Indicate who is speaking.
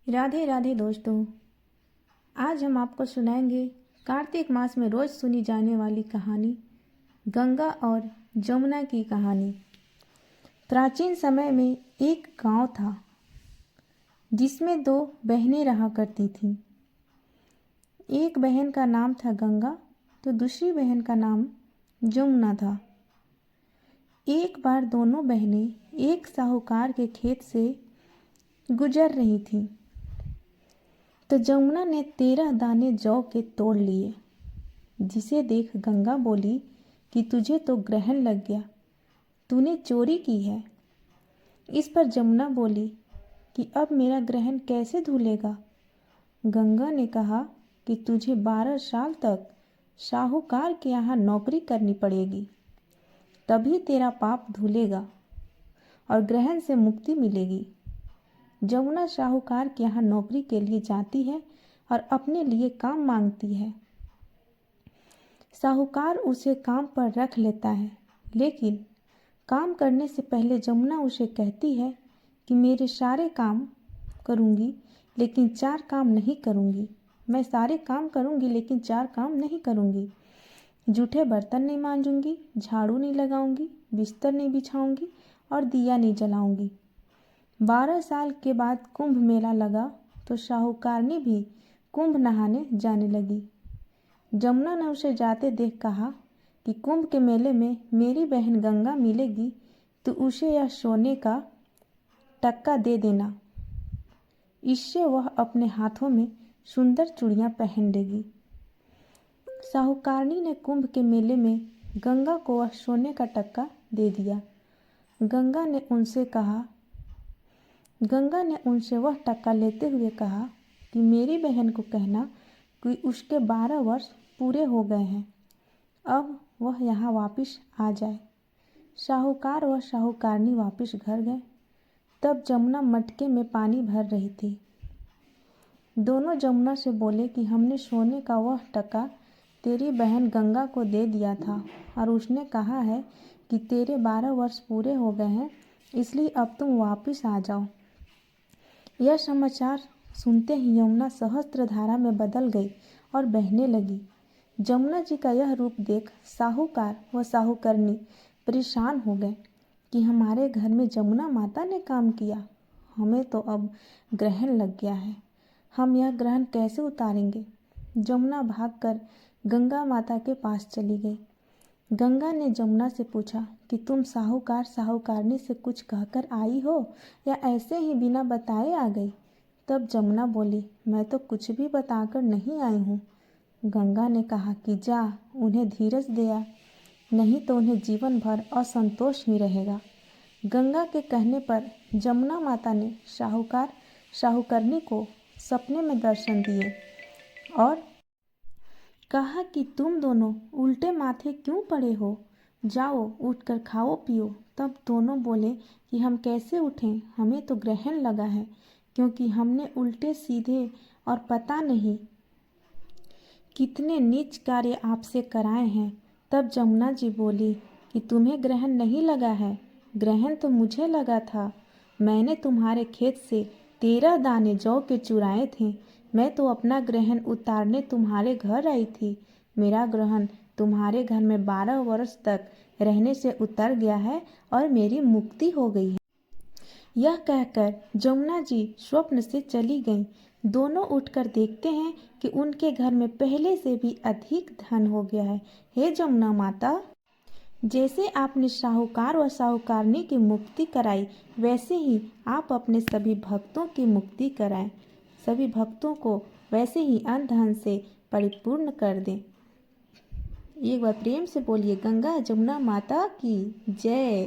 Speaker 1: राधे राधे दोस्तों। आज हम आपको सुनाएंगे कार्तिक मास में रोज सुनी जाने वाली कहानी गंगा और जमुना की कहानी। प्राचीन समय में एक गांव था जिसमें दो बहनें रहा करती थीं। एक बहन का नाम था गंगा तो दूसरी बहन का नाम जमुना था। एक बार दोनों बहनें एक साहूकार के खेत से गुजर रही थीं तो जमुना ने 13 दाने जौ के तोड़ लिए, जिसे देख गंगा बोली कि तुझे तो ग्रहण लग गया, तूने चोरी की है। इस पर जमुना बोली कि अब मेरा ग्रहण कैसे धुलेगा। गंगा ने कहा कि तुझे 12 साल तक साहूकार के यहाँ नौकरी करनी पड़ेगी, तभी तेरा पाप धुलेगा और ग्रहण से मुक्ति मिलेगी। जमुना साहूकार के यहाँ नौकरी के लिए जाती है और अपने लिए काम मांगती है। साहूकार उसे काम पर रख लेता है, लेकिन काम करने से पहले जमुना उसे कहती है कि मेरे सारे काम करूँगी लेकिन 4 काम नहीं करूँगी। मैं सारे काम करूँगी लेकिन 4 काम नहीं करूँगी। जूठे बर्तन नहीं मांजूंगी, झाड़ू नहीं लगाऊंगी, बिस्तर नहीं बिछाऊंगी और दिया नहीं जलाऊंगी। 12 साल के बाद कुंभ मेला लगा तो साहूकारनी भी कुंभ नहाने जाने लगी। जमुना ने उसे जाते देख कहा कि कुंभ के मेले में मेरी बहन गंगा मिलेगी तो उसे यह सोने का टक्का दे देना, इससे वह अपने हाथों में सुंदर चूड़ियां पहन लेगी। साहूकारनी ने कुंभ के मेले में गंगा को वह सोने का टक्का दे दिया। गंगा ने उनसे वह टक्का लेते हुए कहा कि मेरी बहन को कहना कि उसके 12 वर्ष पूरे हो गए हैं, अब वह यहाँ वापस आ जाए। साहूकार व साहूकारनी वापस घर गए। तब जमुना मटके में पानी भर रही थी। दोनों जमुना से बोले कि हमने सोने का वह टक्का तेरी बहन गंगा को दे दिया था और उसने कहा है कि तेरे 12 वर्ष पूरे हो गए हैं, इसलिए अब तुम वापस आ जाओ। यह समाचार सुनते ही यमुना सहस्त्रधारा में बदल गई और बहने लगी। जमुना जी का यह रूप देख साहूकार व साहूकारनी परेशान हो गए कि हमारे घर में जमुना माता ने काम किया, हमें तो अब ग्रहण लग गया है, हम यह ग्रहण कैसे उतारेंगे। जमुना भागकर गंगा माता के पास चली गई। गंगा ने जमुना से पूछा कि तुम साहूकार साहूकारनी से कुछ कहकर आई हो या ऐसे ही बिना बताए आ गई। तब जमुना बोली, मैं तो कुछ भी बताकर नहीं आई हूँ। गंगा ने कहा कि जा उन्हें धीरज दे आ, नहीं तो उन्हें जीवन भर असंतोष ही रहेगा। गंगा के कहने पर जमुना माता ने साहूकार साहूकारनी को सपने में दर्शन दिए और कहा कि तुम दोनों उल्टे माथे क्यों पड़े हो, जाओ उठकर खाओ पियो। तब दोनों बोले कि हम कैसे उठें, हमें तो ग्रहण लगा है, क्योंकि हमने उल्टे सीधे और पता नहीं कितने नीच कार्य आपसे कराए हैं। तब जमुना जी बोली कि तुम्हें ग्रहण नहीं लगा है, ग्रहण तो मुझे लगा था। मैंने तुम्हारे खेत से 13 दाने जौ के चुराए थे। मैं तो अपना ग्रहण उतारने तुम्हारे घर आई थी। मेरा ग्रहण तुम्हारे घर में 12 वर्ष तक रहने से उतर गया है और मेरी मुक्ति हो गई है। यह कहकर जमुना जी स्वप्न से चली गईं। दोनों उठकर देखते हैं कि उनके घर में पहले से भी अधिक धन हो गया है। हे जमुना माता, जैसे आपने साहूकार व साहूकारनी की मुक्ति कराई, वैसे ही आप अपने सभी भक्तों की मुक्ति कराएं। सभी भक्तों को वैसे ही अन्न धन से परिपूर्ण कर दें। एक बार प्रेम से बोलिए गंगा जमुना माता की जय।